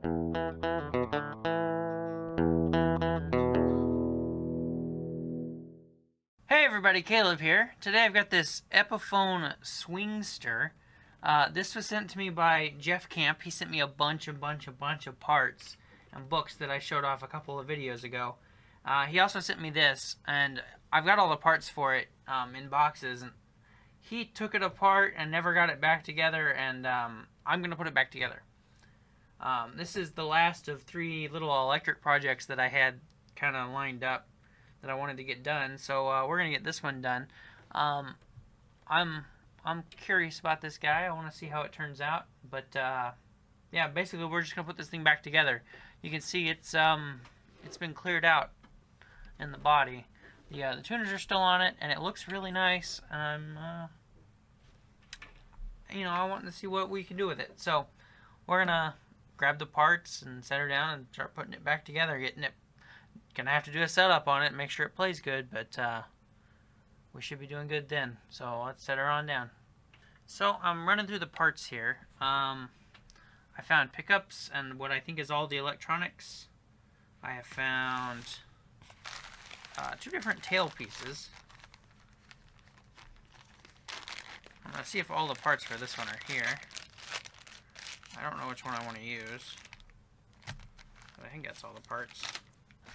Hey everybody, Caleb here. Today I've got this Epiphone Swingster. This was sent to me by Jeff Camp. He sent me a bunch of parts and books that I showed off a couple of videos ago. He also sent me this, and I've got all the parts for it in boxes. And he took it apart and never got it back together, and I'm going to put it back together. This is the last of 3 little electric projects that I had kind of lined up that I wanted to get done, so we're gonna get this one done. I'm curious about this guy. I want to see how it turns out, but yeah, basically we're just gonna put this thing back together. You can see it's been cleared out in the body. The tuners are still on it, and it looks really nice. And you know, I want to see what we can do with it. So we're gonna grab the parts and set her down and start putting it back together, getting it. Gonna have to do a setup on it and make sure it plays good, but we should be doing good then. So let's set her on down. So I'm running through the parts here. I found pickups and what I think is all the electronics. I have found 2 different tail pieces. I'm gonna see if all the parts for this one are here. I don't know which one I want to use, but I think that's all the parts.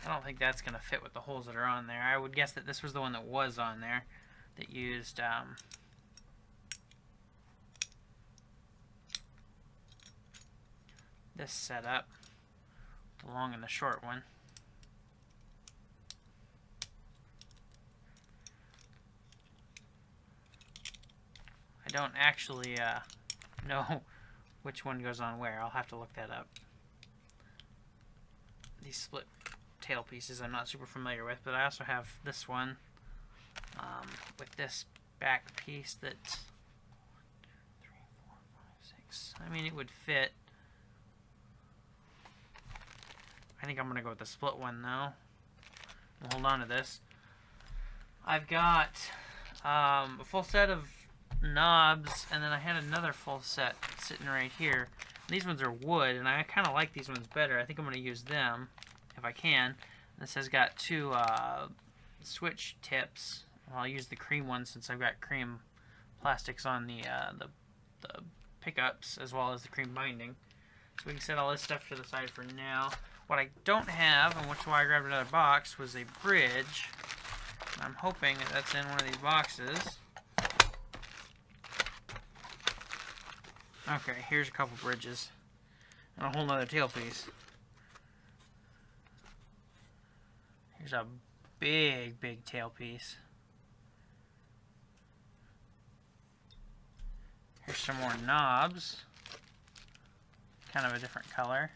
I don't think that's going to fit with the holes that are on there. I would guess that this was the one that was on there that used this setup, the long and the short one. I don't actually know which one goes on where. I'll have to look that up. These split tail pieces I'm not super familiar with, but I also have this one with this back piece that's 3, 4, 5, 6. I mean, it would fit. I think I'm gonna go with the split one though. We'll hold on to this. I've got a full set of knobs, and then I had another full set sitting right here. These ones are wood, and I kind of like these ones better. I think I'm going to use them if I can. This has got 2 switch tips. Well, I'll use the cream one since I've got cream plastics on the pickups as well as the cream binding. So we can set all this stuff to the side for now. What I don't have, and which is why I grabbed another box, was a bridge. I'm hoping that that's in one of these boxes. Okay, here's a couple bridges and a whole nother tail piece. Here's a big tail piece. Here's some more knobs, kind of a different color.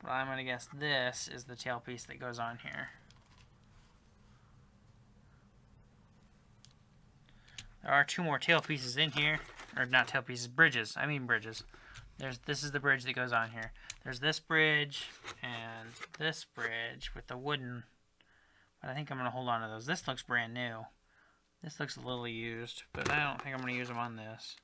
Well, I'm gonna guess this is the tail piece that goes on here. There are 2 more tail pieces in here, or not tail pieces, bridges. I mean bridges. This is the bridge that goes on here. There's this bridge and this bridge with the wooden, but I think I'm gonna hold on to those. This looks brand new. This looks a little used, but I don't think I'm gonna use them on this.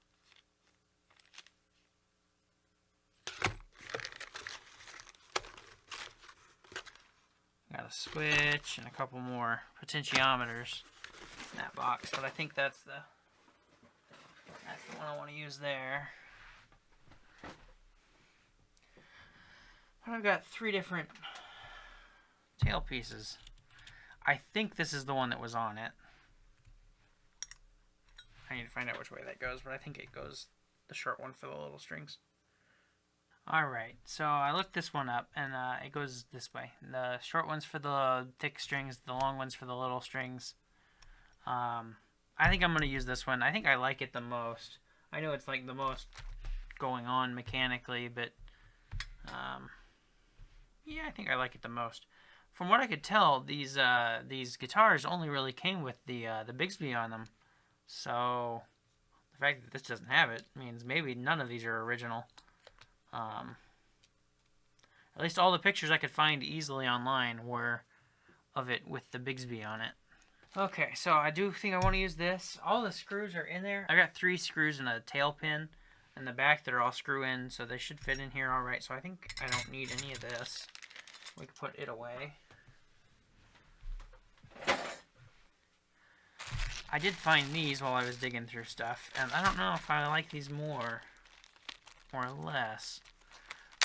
Got a switch and a couple more potentiometers in that box, but I think that's the one I want to use there. But I've got 3 different tail pieces. I think this is the one that was on it. I need to find out which way that goes, but I think it goes the short one for the little strings. Alright, so I looked this one up, and it goes this way. The short one's for the thick strings, the long one's for the little strings. I think I'm going to use this one. I think I like it the most. I know it's like the most going on mechanically, but yeah, I think I like it the most. From what I could tell, these guitars only really came with the Bigsby on them. So the fact that this doesn't have it means maybe none of these are original. At least all the pictures I could find easily online were of it with the Bigsby on it. Okay, so I do think I want to use this. All the screws are in there. I got 3 screws and a tail pin in the back that are all screw in, so they should fit in here all right. So I think I don't need any of this. We can put it away. I did find these while I was digging through stuff, and I don't know if I like these more or less.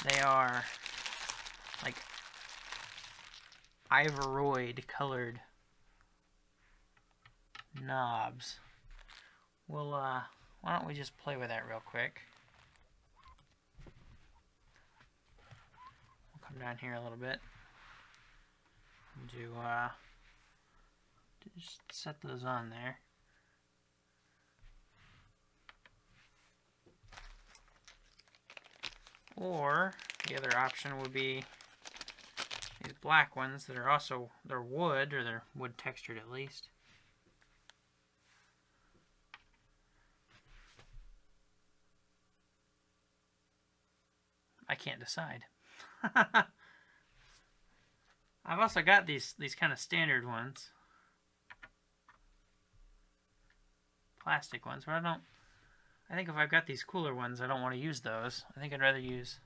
They are like ivory colored knobs. Well, why don't we just play with that real quick? We'll come down here a little bit and do just set those on there. Or the other option would be these black ones that are also, they're wood, or they're wood textured at least. I can't decide. I've also got these kind of standard ones. Plastic ones, but I think if I've got these cooler ones, I don't want to use those. I think I'd rather use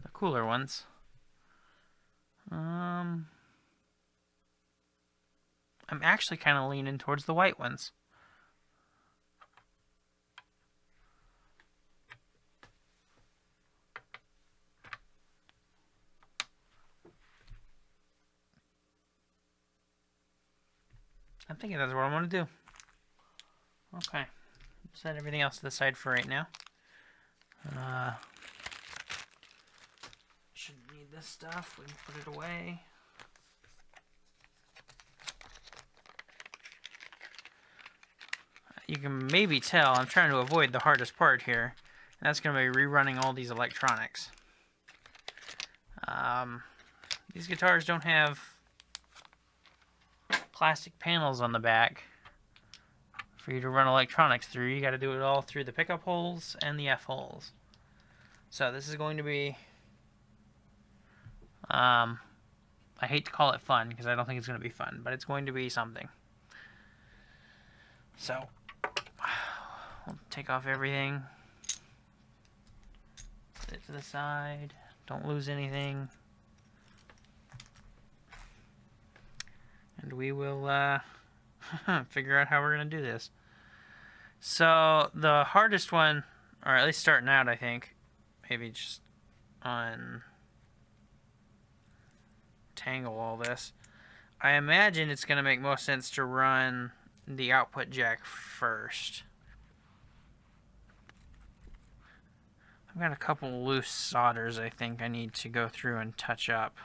the cooler ones. I'm actually kind of leaning towards the white ones. I'm thinking that's what I'm going to do. Okay. Set everything else to the side for right now. Shouldn't need this stuff. We can put it away. You can maybe tell I'm trying to avoid the hardest part here. And that's going to be rerunning all these electronics. These guitars don't have plastic panels on the back for you to run electronics through. You got to do it all through the pickup holes and the F holes. So this is going to be, I hate to call it fun because I don't think it's going to be fun, but it's going to be something. So we'll take off everything, put it to the side, don't lose anything, and we will figure out how we're going to do this. So the hardest one, or at least starting out, I think, maybe just untangle all this. I imagine it's going to make most sense to run the output jack first. I've got a couple loose solders I think I need to go through and touch up.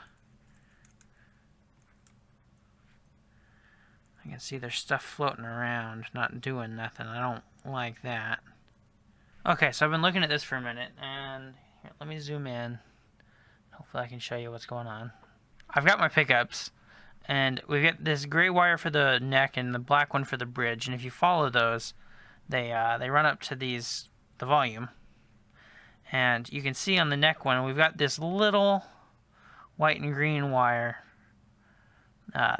I can see there's stuff floating around, not doing nothing. I don't like that. Okay, so I've been looking at this for a minute, and here, let me zoom in. Hopefully I can show you what's going on. I've got my pickups, and we've got this gray wire for the neck and the black one for the bridge, and if you follow those, they run up to the volume. And you can see on the neck one, we've got this little white and green wire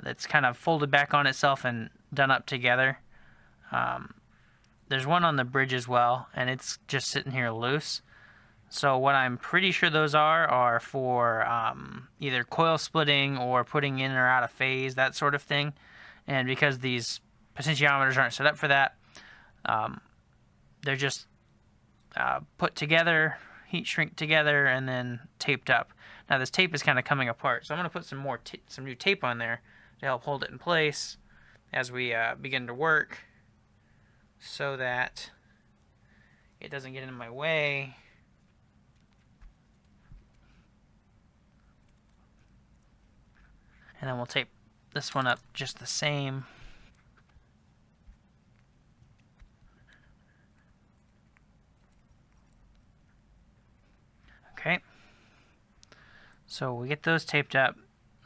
that's kind of folded back on itself and done up together. There's one on the bridge as well, and it's just sitting here loose. So what I'm pretty sure those are for either coil splitting or putting in or out of phase, that sort of thing. And because these potentiometers aren't set up for that, they're just put together, heat shrink together, and then taped up. Now this tape is kind of coming apart, so I'm going to put some new tape on there to help hold it in place as we begin to work, so that it doesn't get in my way. And then we'll tape this one up just the same. Okay. So we get those taped up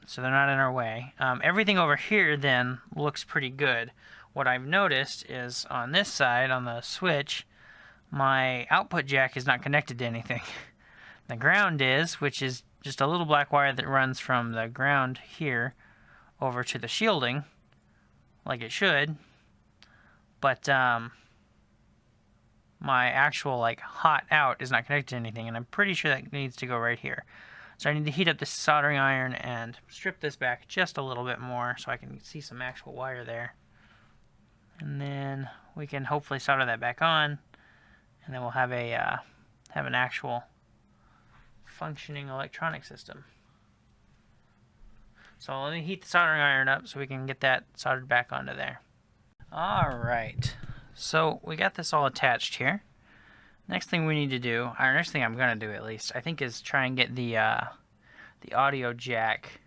so they're not in our way. Everything over here then looks pretty good. What I've noticed is on this side, on the switch, my output jack is not connected to anything. The ground is, which is just a little black wire that runs from the ground here over to the shielding. like it should, but my actual like hot out is not connected to anything, and I'm pretty sure that needs to go right here. So I need to heat up this soldering iron and strip this back just a little bit more so I can see some actual wire there. And then we can hopefully solder that back on, and then we'll have a have an actual functioning electronic system. So let me heat the soldering iron up so we can get that soldered back onto there. Alright, so we got this all attached here. Next thing we need to do, or next thing I'm going to do at least, I think is try and get the audio jack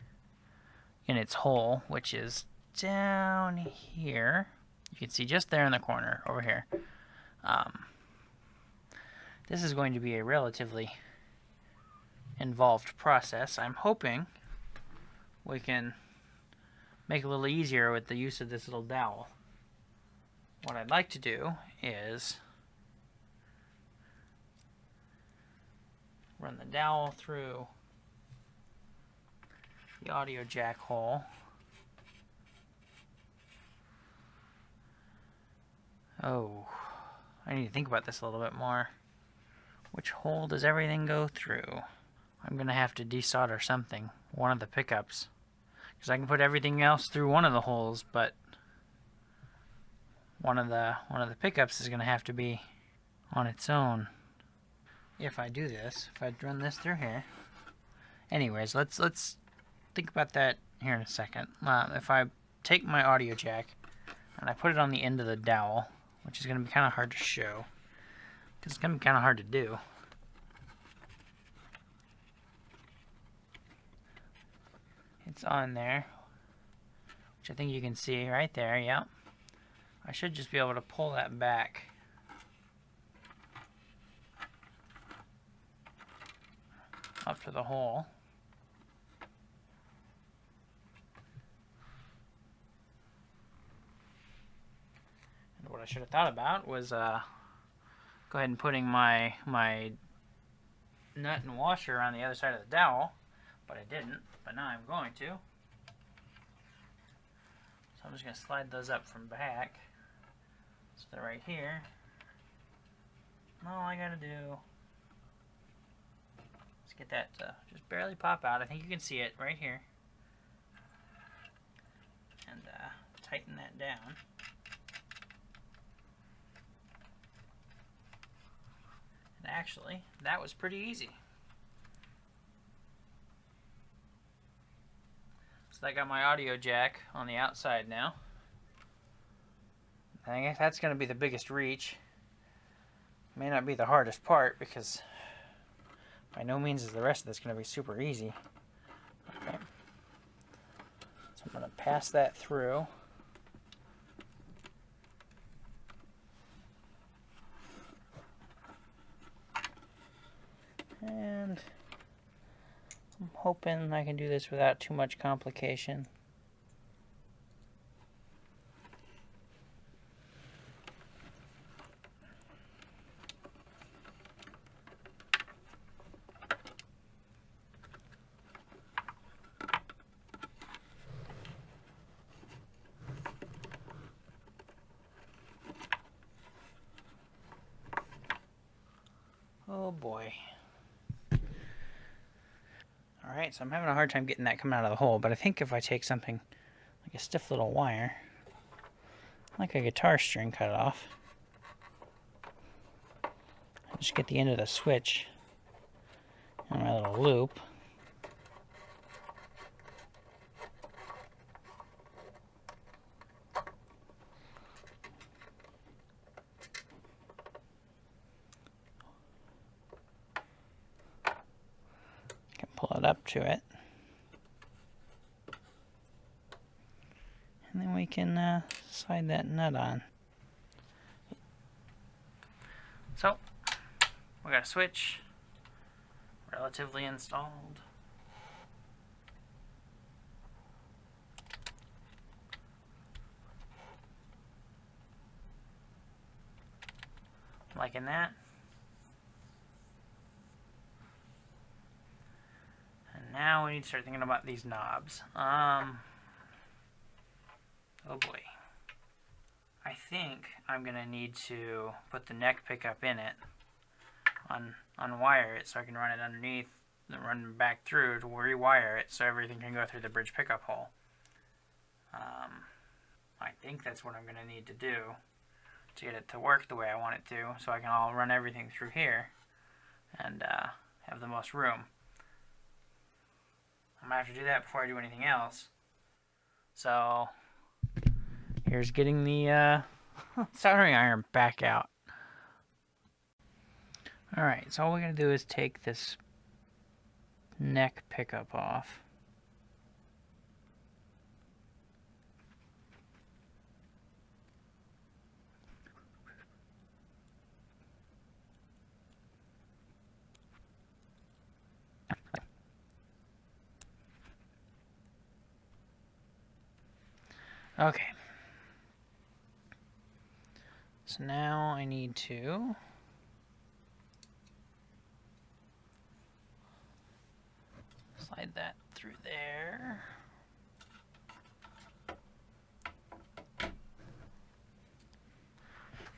in its hole, which is down here. You can see just there in the corner over here. This is going to be a relatively involved process. I'm hoping we can make it a little easier with the use of this little dowel. What I'd like to do is run the dowel through the audio jack hole. Oh, I need to think about this a little bit more. Which hole does everything go through? I'm going to have to desolder something, one of the pickups. Because I can put everything else through one of the holes, but one of the pickups is going to have to be on its own. If I do this, if I run this through here. Anyways, let's think about that here in a second. If I take my audio jack and I put it on the end of the dowel, which is going to be kind of hard to show, because it's going to be kind of hard to do. It's on there, which I think you can see right there, yep. I should just be able to pull that back. Up to the hole. And what I should have thought about was go ahead and putting my nut and washer on the other side of the dowel, but I didn't, but now I'm going to. So I'm just going to slide those up from back. So they're right here. And all I got to do is get that to just barely pop out. I think you can see it right here. And tighten that down. And actually, that was pretty easy. So I got my audio jack on the outside now. I think that's going to be the biggest reach. May not be the hardest part because by no means is the rest of this going to be super easy. Okay. So I'm going to pass that through. And I'm hoping I can do this without too much complication. Oh boy. Alright, so I'm having a hard time getting that coming out of the hole, but I think if I take something like a stiff little wire, like a guitar string, cut it off, I just get the end of the switch on my little loop. Can pull it up to it. And then we can slide that nut on. So, we got a switch, relatively installed. Liking that. And now we need to start thinking about these knobs. Oh boy. I think I'm going to need to put the neck pickup in it, unwire it so I can run it underneath, then run back through to rewire it so everything can go through the bridge pickup hole. I think that's what I'm going to need to do to get it to work the way I want it to, so I can all run everything through here and have the most room. I'm going to have to do that before I do anything else. So here's getting the soldering iron back out. Alright, so all we're going to do is take this neck pickup off. Okay. So now I need to slide that through there.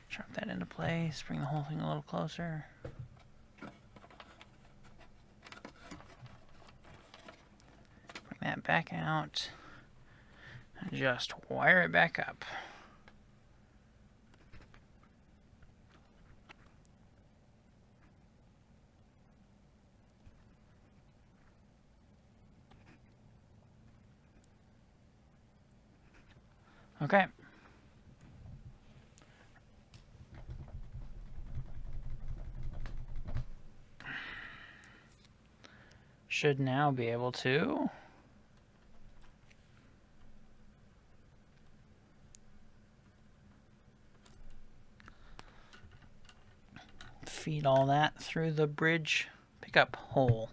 Drop that into place, bring the whole thing a little closer. Bring that back out. And just wire it back up. Okay. Should now be able to feed all that through the bridge pickup hole.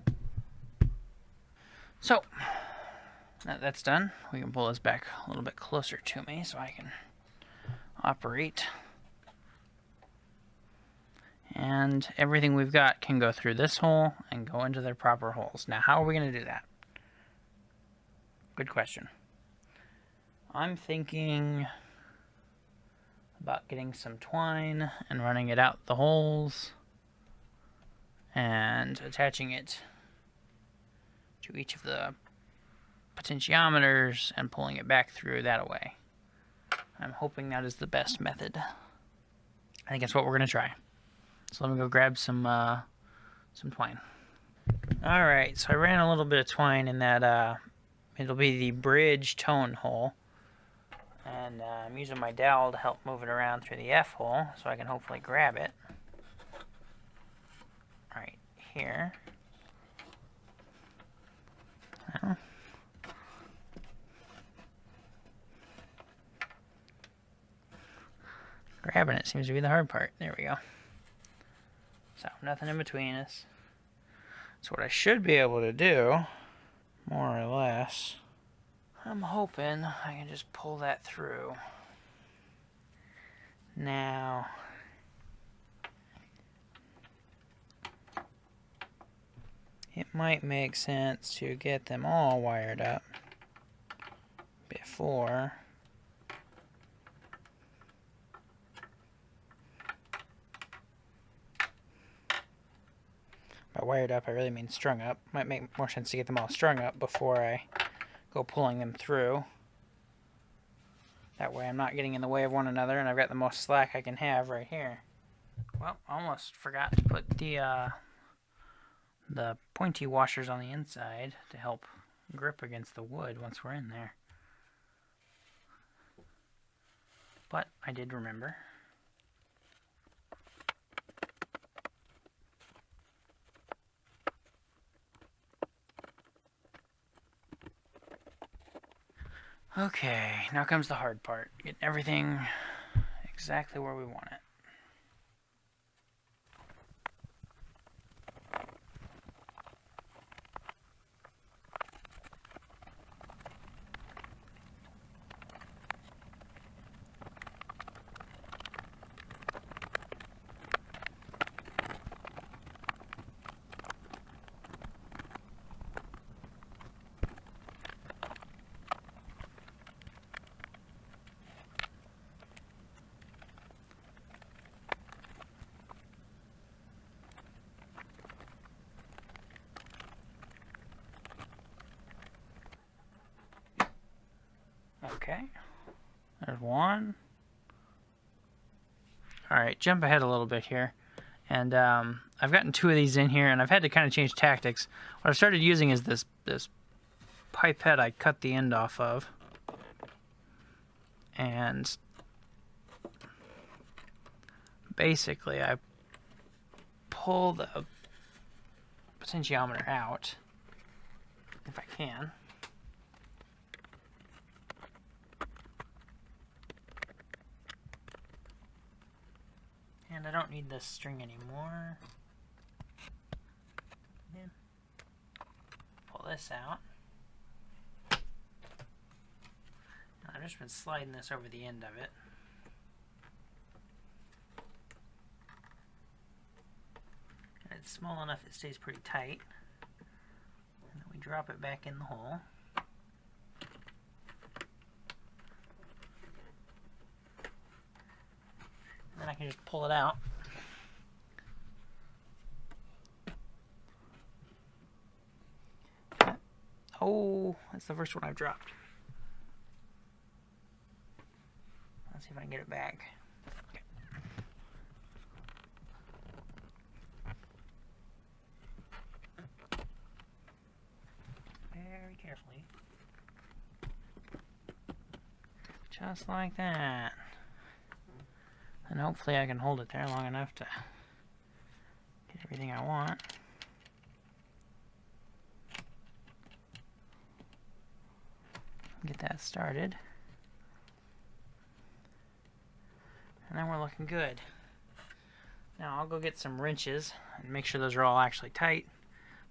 So that's done. We can pull this back a little bit closer to me so I can operate. And everything we've got can go through this hole and go into their proper holes. Now, how are we going to do that? Good question. I'm thinking about getting some twine and running it out the holes and attaching it to each of the potentiometers and pulling it back through that way. I'm hoping that is the best method. I think that's what we're going to try. So let me go grab some twine. Alright, so I ran a little bit of twine in that, it'll be the bridge tone hole. And I'm using my dowel to help move it around through the F hole so I can hopefully grab it. Right here. Well, grabbing it seems to be the hard part. There we go. So, nothing in between us. So what I should be able to do, more or less, I'm hoping I can just pull that through. Now, it might make sense to get them all wired up before by wired up, I really mean strung up. Might make more sense to get them all strung up before I go pulling them through. That way I'm not getting in the way of one another, and I've got the most slack I can have right here. Well, almost forgot to put the pointy washers on the inside to help grip against the wood once we're in there. But I did remember. Okay, now comes the hard part. Get everything exactly where we want it. Okay, there's one. Alright, jump ahead a little bit here. And I've gotten 2 of these in here, and I've had to kind of change tactics. What I've started using is this pipette I cut the end off of. And basically I pull the potentiometer out, if I can. And I don't need this string anymore. And pull this out. I've just been sliding this over the end of it. And it's small enough it stays pretty tight. And then we drop it back in the hole. And then I can just pull it out. Oh, that's the first one I've dropped. Let's see if I can get it back. Okay. Very carefully. Just like that. And hopefully I can hold it there long enough to get everything I want. Get that started. And then we're looking good. Now I'll go get some wrenches and make sure those are all actually tight.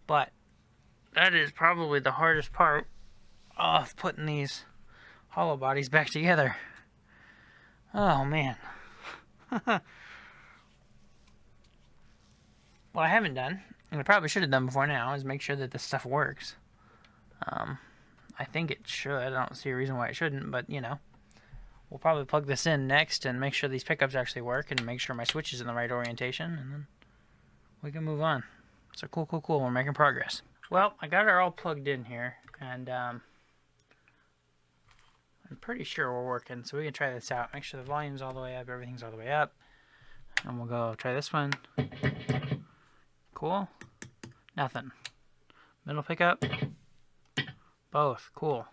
But that is probably the hardest part of putting these hollow bodies back together. Oh man. What I haven't done, and I probably should have done before now, is make sure that this stuff works. I think it should. I don't see a reason why it shouldn't, but you know. We'll probably plug this in next and make sure these pickups actually work and make sure my switch is in the right orientation, and then we can move on. So cool. We're making progress. Well, I got it all plugged in here, and I'm pretty sure we're working, so we can try this out. Make sure the volume's all the way up, everything's all the way up. And we'll go try this one. Cool. Nothing. Middle pickup. Both. Cool.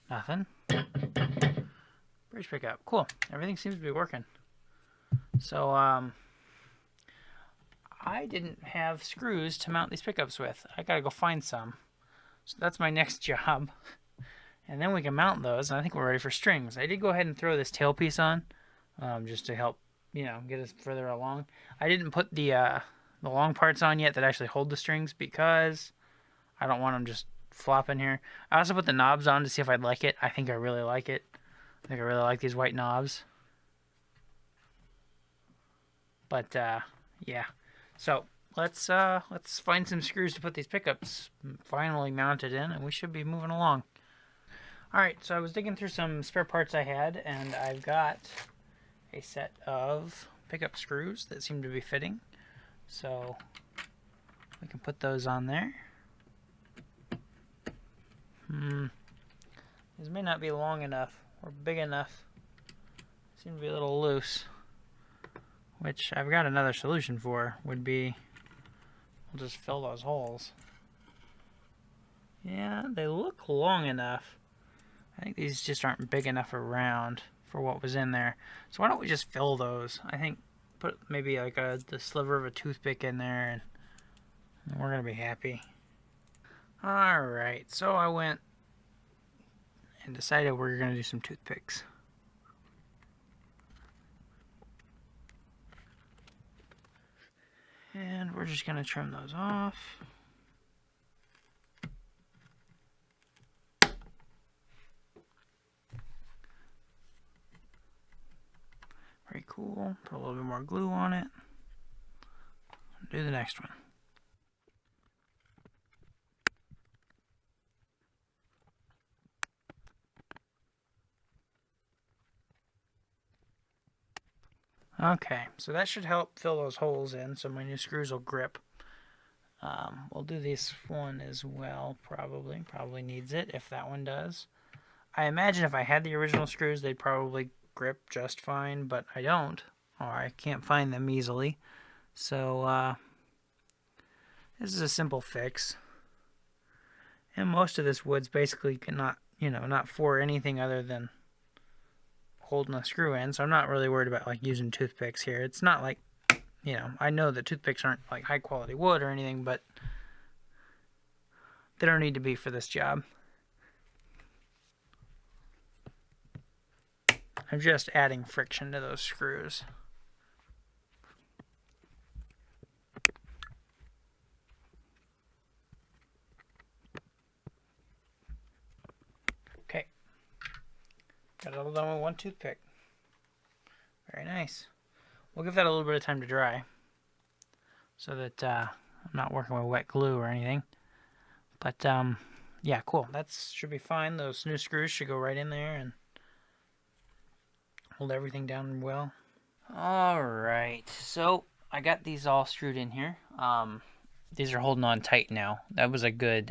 Nothing. Bridge pickup. Cool. Everything seems to be working. So, I didn't have screws to mount these pickups with. I gotta go find some. So that's my next job. And then we can mount those, and I think we're ready for strings. I did go ahead and throw this tailpiece on, just to help, you know, get us further along. I didn't put the long parts on yet that actually hold the strings because I don't want them just flopping here. I also put the knobs on to see if I'd like it. I think I really like it. I think I really like these white knobs. But yeah. So let's find some screws to put these pickups finally mounted in, and we should be moving along. Alright, so I was digging through some spare parts I had, and I've got a set of pickup screws that seem to be fitting. So we can put those on there. These may not be long enough or big enough. Seem to be a little loose. Which I've got another solution for, would be we'll just fill those holes. Yeah, they look long enough. I think these just aren't big enough around for what was in there. So why don't we just fill those? I think put maybe like the sliver of a toothpick in there, and we're gonna be happy. Alright, so I went and decided we're gonna do some toothpicks. And we're just gonna trim those off. Very cool. Put a little bit more glue on it. Do the next one. Okay, so that should help fill those holes in so my new screws will grip. We'll do this one as well, probably. Probably needs it, if that one does. I imagine if I had the original screws, they'd probably grip just fine, but I don't, or I can't find them easily. So, this is a simple fix. And most of this wood's basically not for anything other than holding a screw in, so I'm not really worried about like using toothpicks here. It's not like, I know that toothpicks aren't like high quality wood or anything, but they don't need to be for this job. I'm just adding friction to those screws. Okay. Got it all done with one toothpick. Very nice. We'll give that a little bit of time to dry so that I'm not working with wet glue or anything. But, yeah, cool. That should be fine. Those new screws should go right in there and hold everything down well. Alright, so I got these all screwed in here. These are holding on tight now. That was a good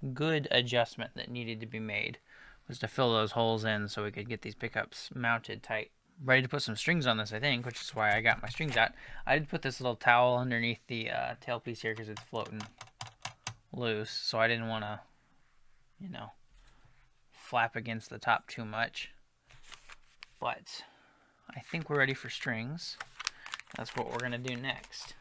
adjustment that needed to be made, was to fill those holes in so we could get these pickups mounted tight. Ready to put some strings on this, I think, which is why I got my strings out. I did put this little towel underneath the tailpiece here because it's floating loose, so I didn't want to, flap against the top too much. But I think we're ready for strings. That's what we're going to do next.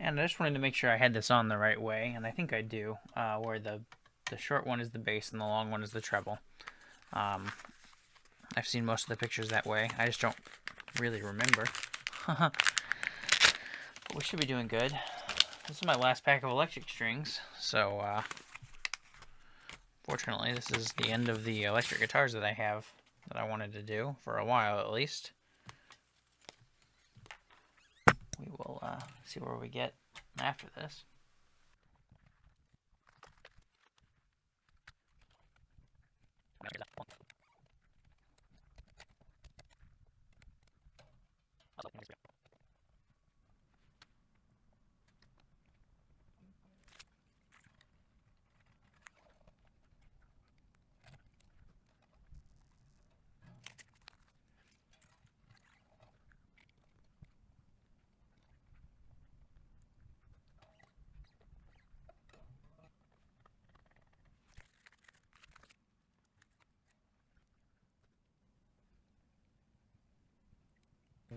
And I just wanted to make sure I had this on the right way, and I think I do, where the short one is the bass and the long one is the treble. I've seen most of the pictures that way. I just don't really remember. But we should be doing good. This is my last pack of electric strings, so fortunately this is the end of the electric guitars that I have that I wanted to do, for a while at least. We will see where we get after this.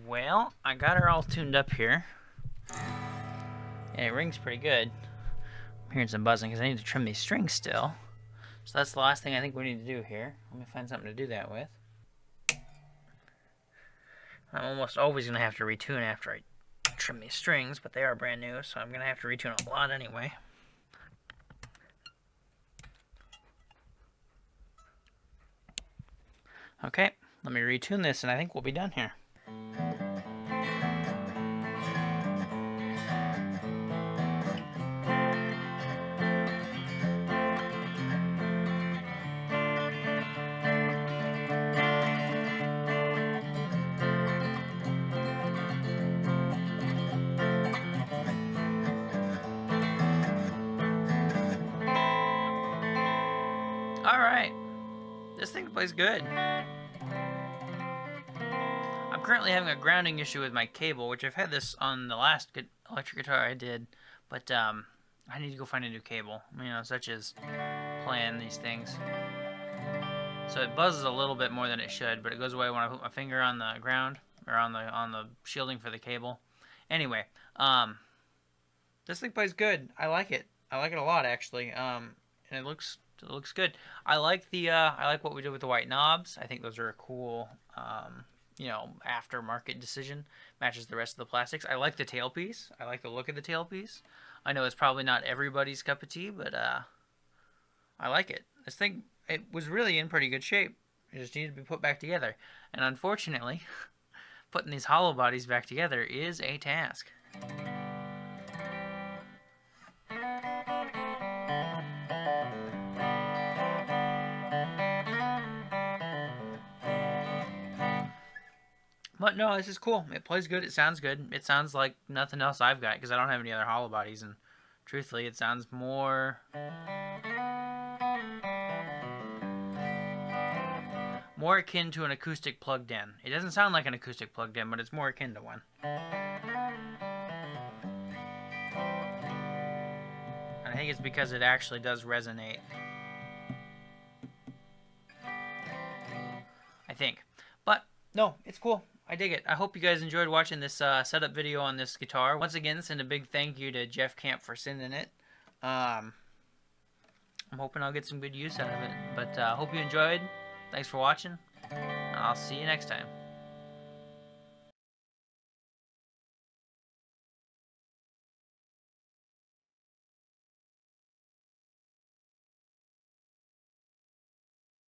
Well, I got her all tuned up here. And it rings pretty good. I'm hearing some buzzing because I need to trim these strings still. So that's the last thing I think we need to do here. Let me find something to do that with. I'm almost always going to have to retune after I trim these strings, but they are brand new, so I'm going to have to retune a lot anyway. Okay, let me retune this and I think we'll be done here. Alright, this thing plays good. I'm currently having a grounding issue with my cable, which I've had this on the last electric guitar I did, but I need to go find a new cable, such as playing these things. So it buzzes a little bit more than it should, but it goes away when I put my finger on the ground, or on the shielding for the cable. Anyway, this thing plays good. I like it. I like it a lot, actually. And it looks good. I like what we did with the white knobs. I think those are a cool, aftermarket decision. Matches the rest of the plastics. I like the tailpiece. I like the look of the tailpiece. I know it's probably not everybody's cup of tea, but I like it. This thing, it was really in pretty good shape. It just needed to be put back together. And unfortunately, putting these hollow bodies back together is a task. But no, this is cool. It plays good. It sounds good. It sounds like nothing else I've got because I don't have any other hollow bodies. And truthfully, it sounds more more akin to an acoustic plugged in. It doesn't sound like an acoustic plugged in, but it's more akin to one. And I think it's because it actually does resonate. I think. But, no, it's cool. I dig it. I hope you guys enjoyed watching this setup video on this guitar. Once again, send a big thank you to Jeff Camp for sending it. I'm hoping I'll get some good use out of it. But hope you enjoyed. Thanks for watching. I'll see you next time.